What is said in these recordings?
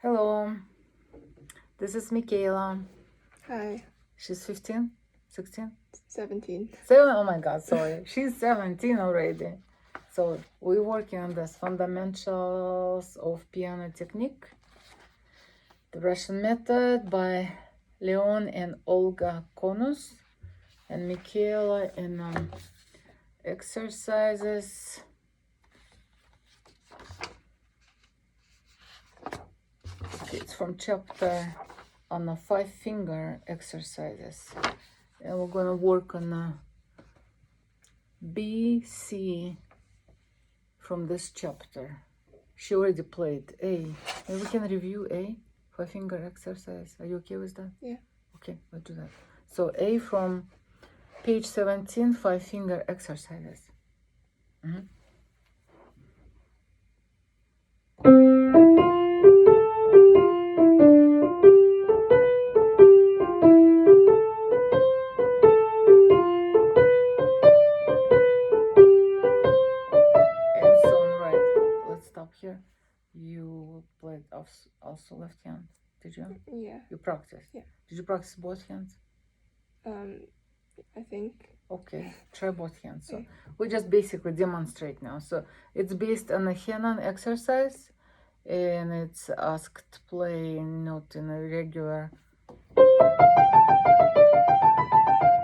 Hello, this is Michaela. Hi, She's 15, 16, 17. 7. Oh my god, sorry. She's 17 already. So we're working on this fundamentals of piano technique, the Russian method by Leon and Olga Konus, and Michaela in exercises. Okay, it's from chapter on the 5-finger exercises. And we're gonna work on B, C from this chapter. She already played A. Maybe we can review A, 5-finger exercise. Are you okay with that? Yeah. Okay, let's do that. So A from page 17, 5-finger exercises. And so on right. Let's stop here. You played also left hand, did you? Yeah. You practiced? Yeah. Did you practice both hands? I think. Okay, try both hands. So Okay. we just basically demonstrate now. So it's based on a Henan exercise, and it's asked play not in a regular,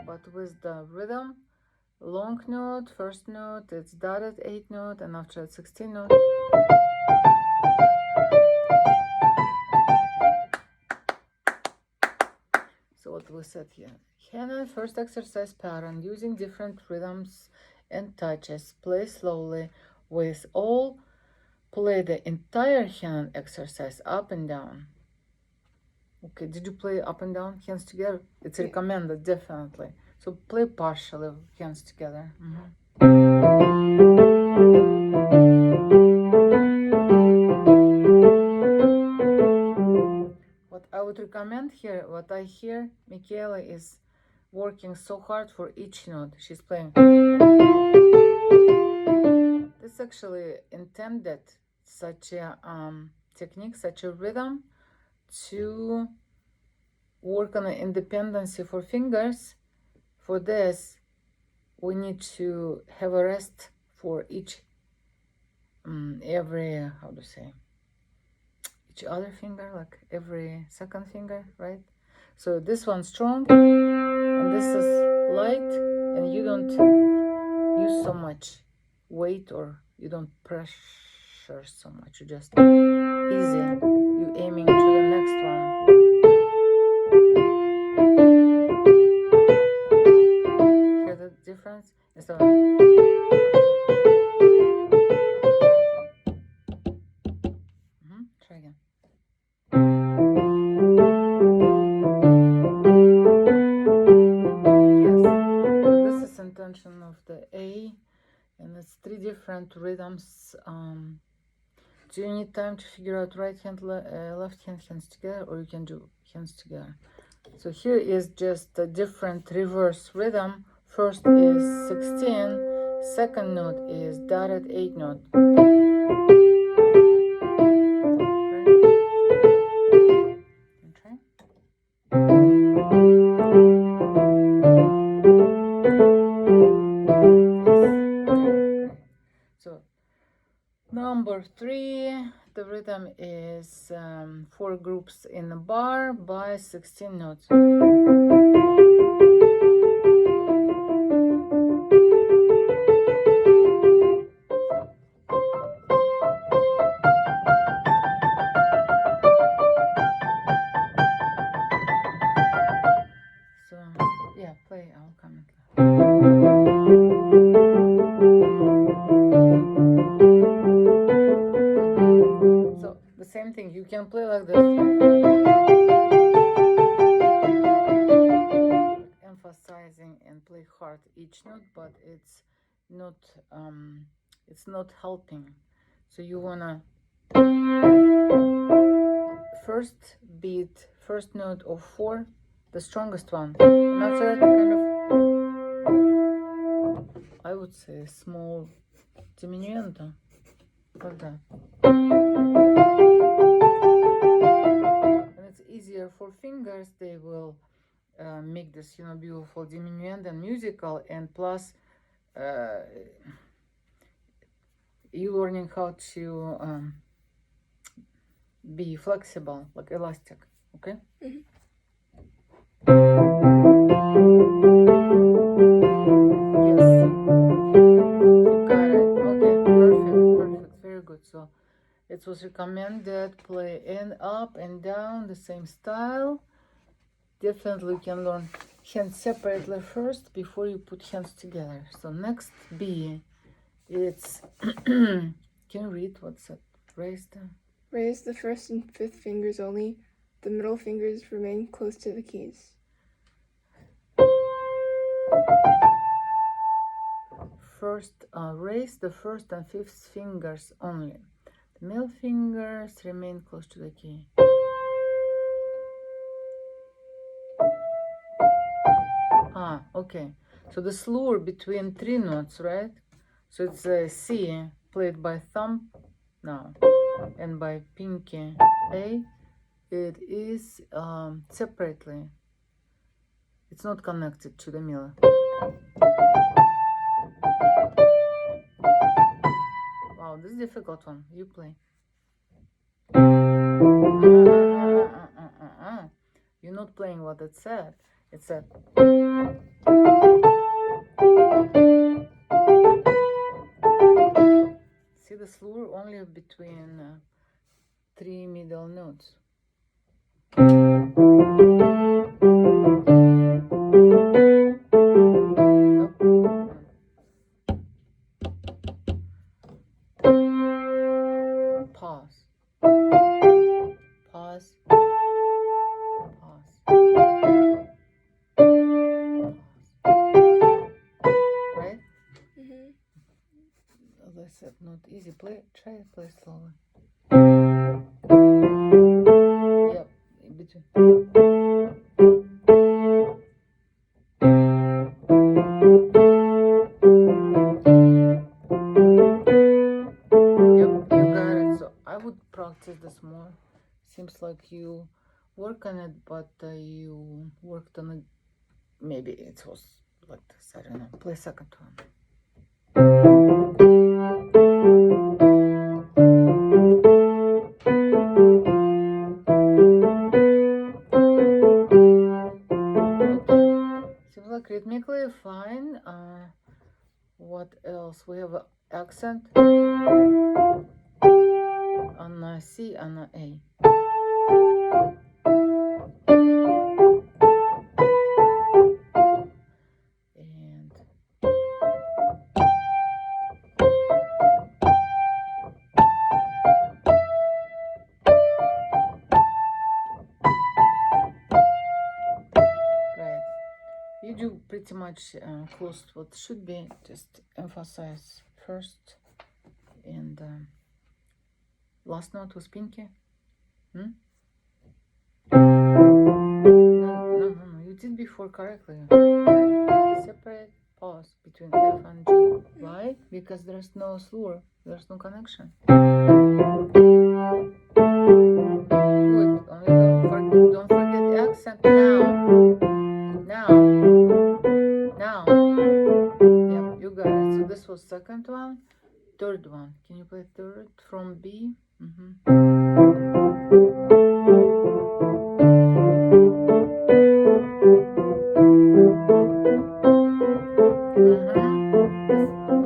but with the rhythm. Long note, first note, it's dotted 8 note, and after it's 16 note. So what we said here, Henan first exercise pattern using different rhythms and touches. Play slowly with all. Play the entire hand exercise up and down. Okay, did you play up and down, hands together? It's recommended, definitely. So play partially, hands together. What I would recommend here, what I hear, Michaela is working so hard for each note. She's playing. This actually intended such a technique, such a rhythm to work on the independency for fingers. For this, we need to have a rest for each, every, how to say, each other finger, like every second finger, right? So this one's strong, and this is light, and you don't use so much weight, or you don't pressure so much. You just easy. You aiming to the next one. Hear the difference? And so try again. Yes. So this is intention of the A, and it's 3 different rhythms. Do you need time to figure out right hand, left hand, hands together, or you can do hands together? So here is just a different reverse rhythm. First is 16, second note is dotted 8 note. So number 3, the rhythm is 4 groups in a bar by 16 notes. So yeah, play, I'll comment. So the same thing, you can play like this, emphasizing and play hard each note, but it's not helping. So you wanna first beat first note of 4, the strongest one, and after that kind of, I would say, small diminuendo, like that. fingers, they will make this, you know, beautiful diminuendo and musical, and plus you learning how to be flexible, like elastic, okay? Mhm. Yes, you got it. Okay, perfect, very good. So it was recommended play in, up and down, the same style. Definitely you can learn hands separately first before you put hands together. So next B, it's can you read what's it? Raise the Raise the first and fifth fingers only. The middle fingers remain close to the keys. first, raise the first and fifth fingers only. The middle fingers remain close to the key. Okay. So the slur between three notes, right? So it's a C played by thumb now and by pinky A. It is separately. It's not connected to the middle. Wow, this is a difficult one. You play. You're not playing what it said. It said. See the slur only between three middle notes. Pause. Pause. Pause. Right? Mhm. As I said, not easy. Try to play slowly. Yep, in between. Yep, you got it. So I would practice this more. Seems like you work on it, but you worked on it. Maybe it was like this. I don't know. Play second one. Seems like rhythmically fine. What else? We have an accent on a C and a A. And right. You do pretty much close to what should be. Just emphasize first and last note was pinky. No. You did before correctly. Separate pause between F and G. Why? Because there's no slur. There's no connection. Good. Only don't forget accent now. Yep, you got it. So this was second one. Third one. Can you play third from B?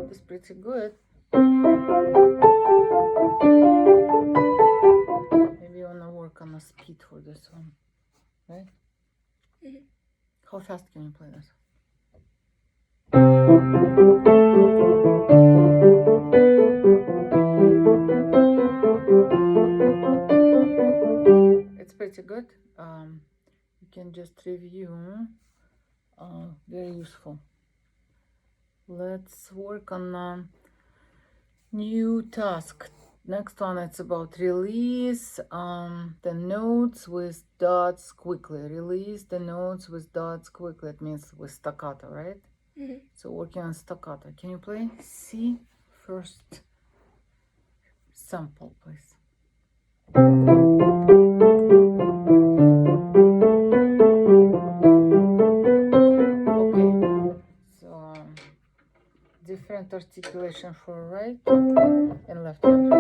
This is pretty good. Maybe you wanna work on the speed for this one, right? Mhm. How fast can you play this? It's pretty good. You can just review. Very useful. Let's work on a new task. Next one, it's about release the notes with dots quickly. Release the notes with dots quickly. It means with staccato, right? Mhm. So working on staccato. Can you play C first sample, please? different articulation for right and left hand.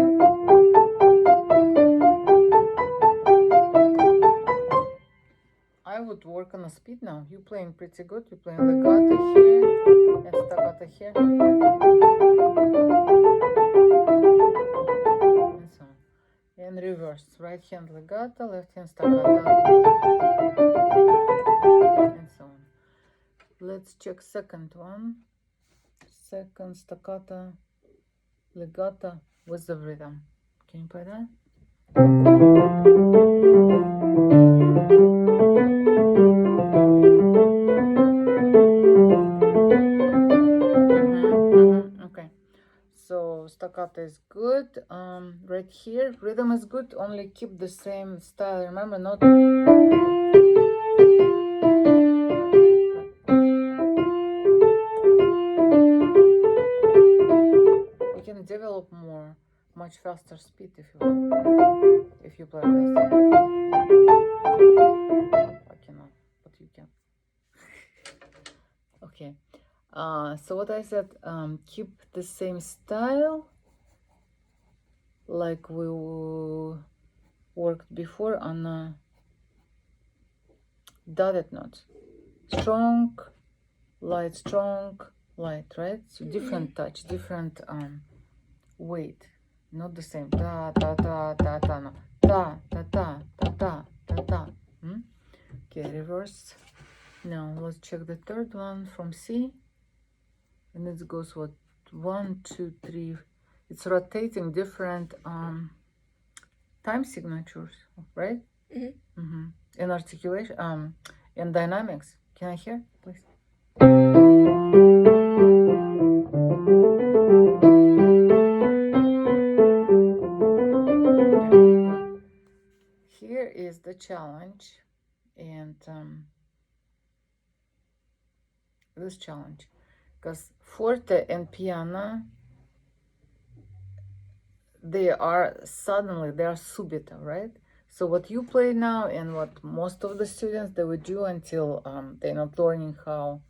I would work on a speed now. You're playing pretty good. You're playing legato here and staccato here. And so on. And reverse. Right hand legato, left hand staccato. And so on. Let's check second one. Second staccato, legato with the rhythm. Can you play that? Okay, so staccato is good. Right here, rhythm is good. Only keep the same style. Remember, not. You can develop more, much faster speed if you play this. I cannot, but you can. Okay. So what I said, keep the same style like we worked before on dotted notes. Strong, light, right? So different touch, different weight, not the same. Da da da da da, no. Da da da da da da da. Okay, reverse. Now let's check the third one from C. And it goes what? 1, 2, 3. It's rotating different time signatures, right? And articulation, and dynamics. Can I hear, please? Here is the challenge, and this challenge, because forte and piano, they are subito, right? So what you play now and what most of the students they would do until they're not learning how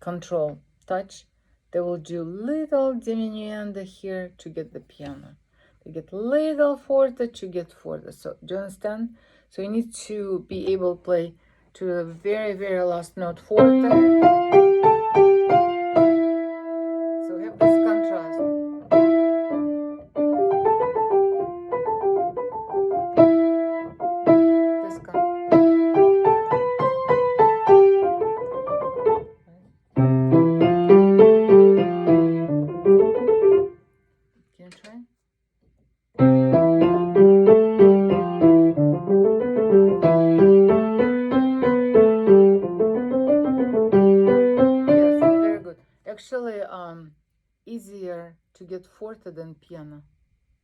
control touch, they will do little diminuendo here to get the piano. They get little forte to get forte. So do you understand? So you need to be able to play to the very, very last note forte. So have this contrast. This contrast. Can you try? Yes, very good. Actually, easier to get forte than piano,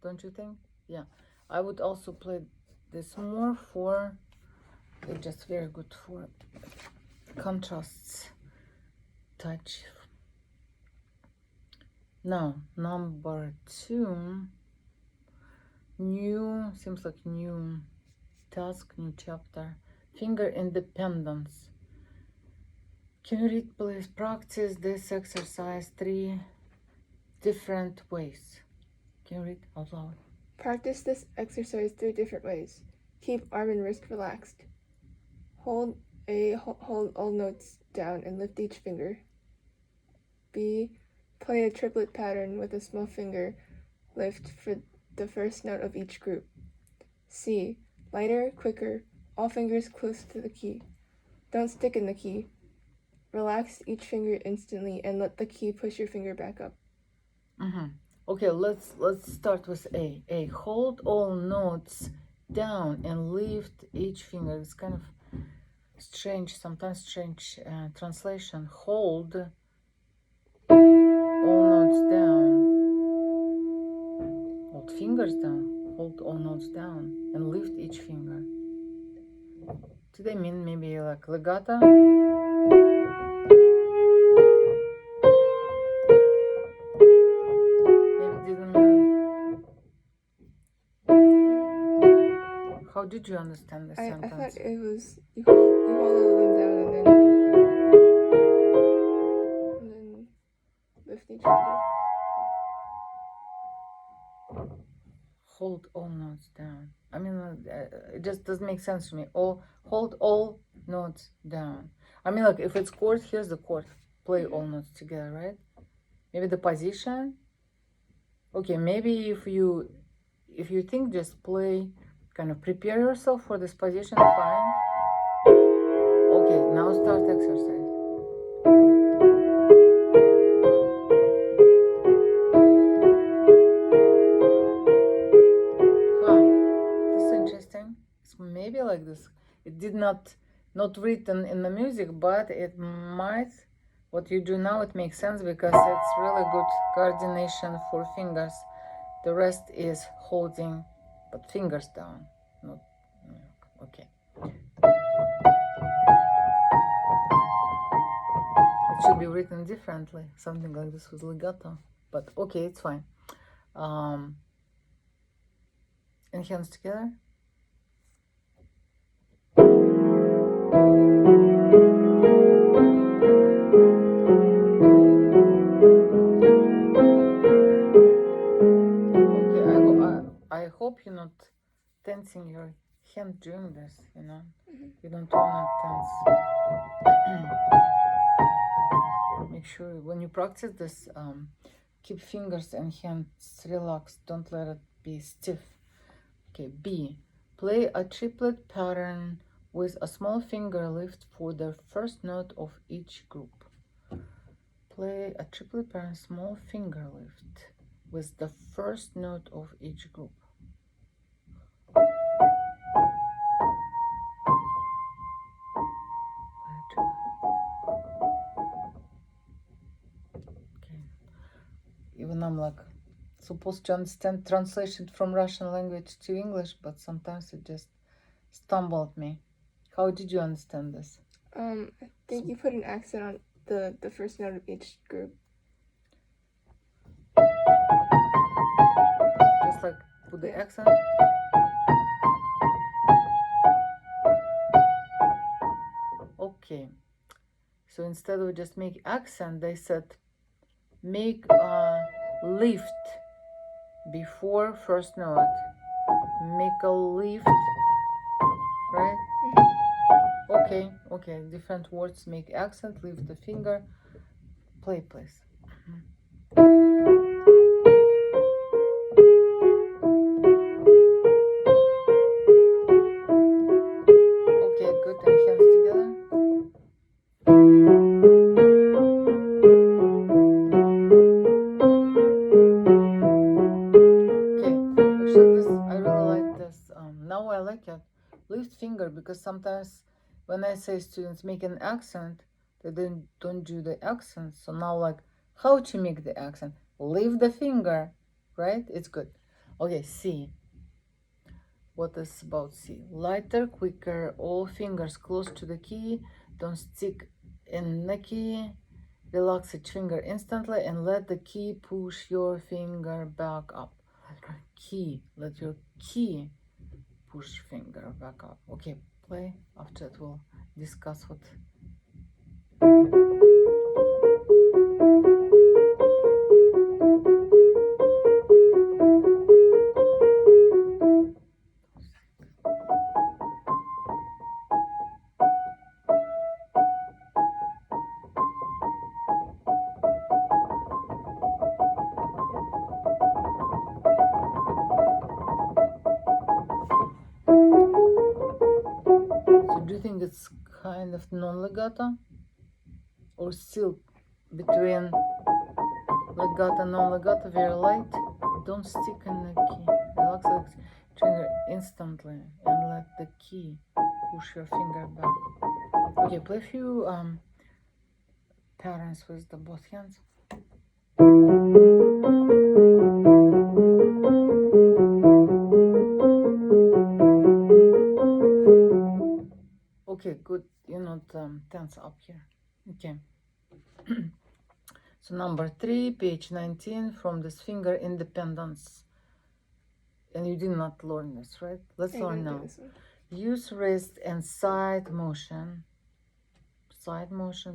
don't you think? Yeah, I would also play this more for. They're just very good for contrasts, touch. Now, number 2, new, seems like new task, new chapter, finger independence. Can you read, please? Practice this exercise 3 different ways. Can you read out loud? Practice this exercise 3 different ways. Keep arm and wrist relaxed. Hold all notes down and lift each finger. B. Play a triplet pattern with a small finger lift for the first note of each group. C. Lighter, quicker, all fingers close to the key. Don't stick in the key. Relax each finger instantly and let the key push your finger back up. Okay, let's start with A. A. Hold all notes down and lift each finger. It's kind of strange, sometimes strange translation. Hold all notes down. Hold fingers down. Hold all notes down and lift each finger. Do they mean maybe like legato? How did you understand this sentence? I thought it was you hold all of them down and then lift each finger. Hold all notes down. I mean, it just doesn't make sense to me. Hold all notes down. I mean, like, if it's chord, here's the chord. Play all notes together, right? Maybe the position. Okay, maybe if you think, just play, kind of prepare yourself for this position, fine. Okay, now start exercise. This is interesting. It's maybe like this. It did not written in the music, but it might. What you do now, it makes sense because it's really good coordination for fingers. The rest is holding, but fingers down. Not okay. It should be written differently, something like this with legato. But okay, it's fine. And hands together. I hope you're not tensing your hand during this, you know. You don't want to tense. Make sure when you practice this, keep fingers and hands relaxed. Don't let it be stiff. Okay, B. Play a triplet pattern with a small finger lift for the first note of each group. Play a triplet pattern, small finger lift with the first note of each group. Okay. Even I'm like supposed to understand translation from Russian language to English, but sometimes it just stumbled me. How did you understand this? I think you put an accent on the first note of each group. Just like put the accent. Okay. So instead of just make accent, they said make a lift before first note. Make a lift, right? Okay, different words make accent, lift the finger, play, please. Okay, good, and hands together. Okay, actually I really like this. Now I like it. Lift finger, because sometimes when I say students make an accent, they don't do the accent. So now, like, how to make the accent? Lift the finger, right? It's good. Okay, C. What is about C? Lighter, quicker, all fingers close to the key. Don't stick in the key. Relax each finger instantly and let the key push your finger back up. Let your key push finger back up. Okay, play. After that we'll discuss what. So do you think it's kind of non-legato? Or still between legato and non-legato, very light? Don't stick in the key. Relax the finger instantly and let the key push your finger back. Okay, play a few patterns with the both hands. Okay, good. You're not tense up here. Okay. So number 3, page 19, from this finger independence. And you did not learn this, right? Let's learn now. Use wrist and side motion.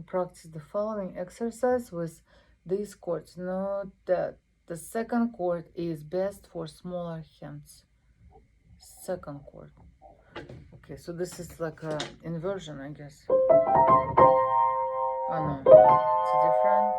Practice the following exercise with these chords. Note that the second chord is best for smaller hands. Second chord. Okay, so this is like a inversion, I guess. Oh no, it's different.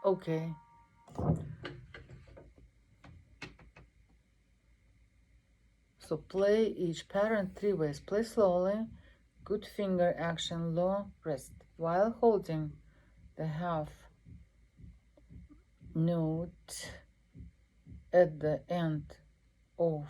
Okay. So play each pattern 3 ways. Play slowly, good finger action, low wrist, while holding the half note at the end of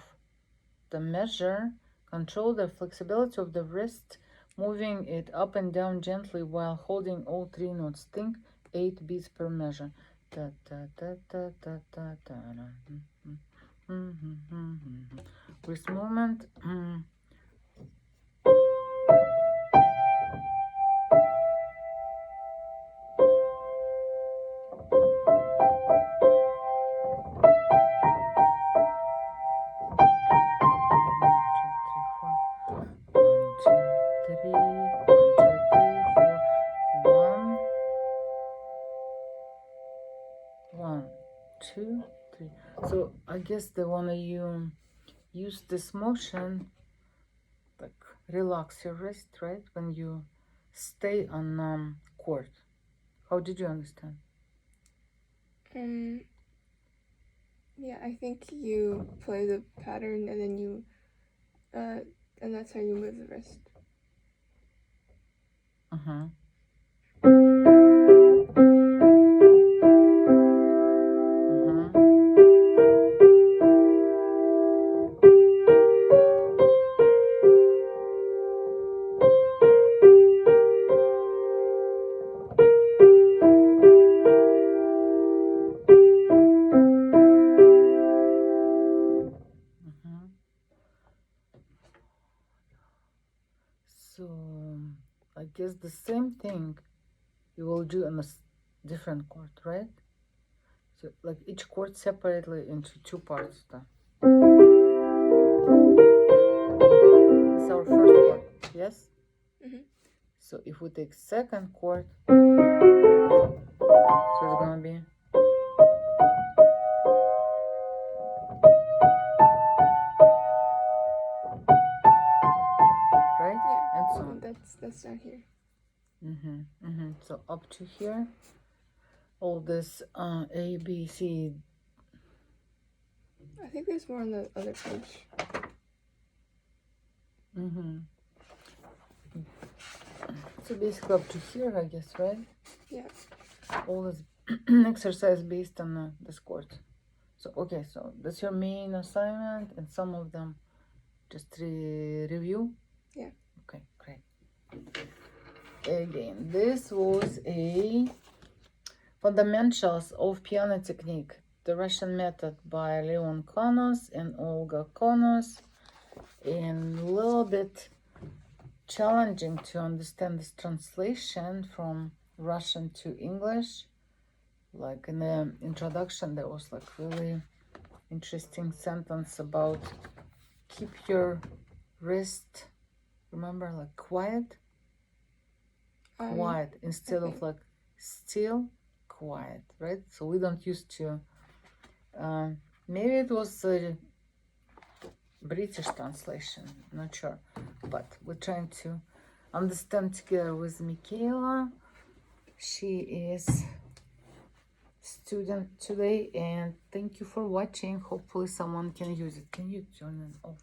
the measure. Control the flexibility of the wrist, moving it up and down gently while holding all 3 notes. Think 8 beats per measure. Da, da, da, da, da, da, da, da. Wrist movement. One, two, three. So I guess they wanna you use this motion, like relax your wrist, right? When you stay on chord. How did you understand? Yeah, I think you play the pattern and then you, and that's how you move the wrist. So I guess the same thing you will do on a different chord, right? So like each chord separately into 2 parts then. It's our first chord, yes? So if we take second chord, so it's gonna be right? Yeah, And so on. that's down here. So up to here, all this A, B, C. I think there's more on the other page. So basically up to here, I guess, right? Yeah. All this exercise based on this chord. So okay, so that's your main assignment, and some of them just review. Yeah. Okay, great. Again, this was a Fundamentals of Piano Technique, the Russian Method by Leon Konos and Olga Konos, and a little bit challenging to understand this translation from Russian to English. Like in the introduction, there was like really interesting sentence about keep your wrist, remember, like quiet instead of like still, quiet, right? So we don't used to, maybe it was a British translation, not sure, but we're trying to understand together with Michaela. She is student today, and thank you for watching. Hopefully someone can use it. Can you turn it off?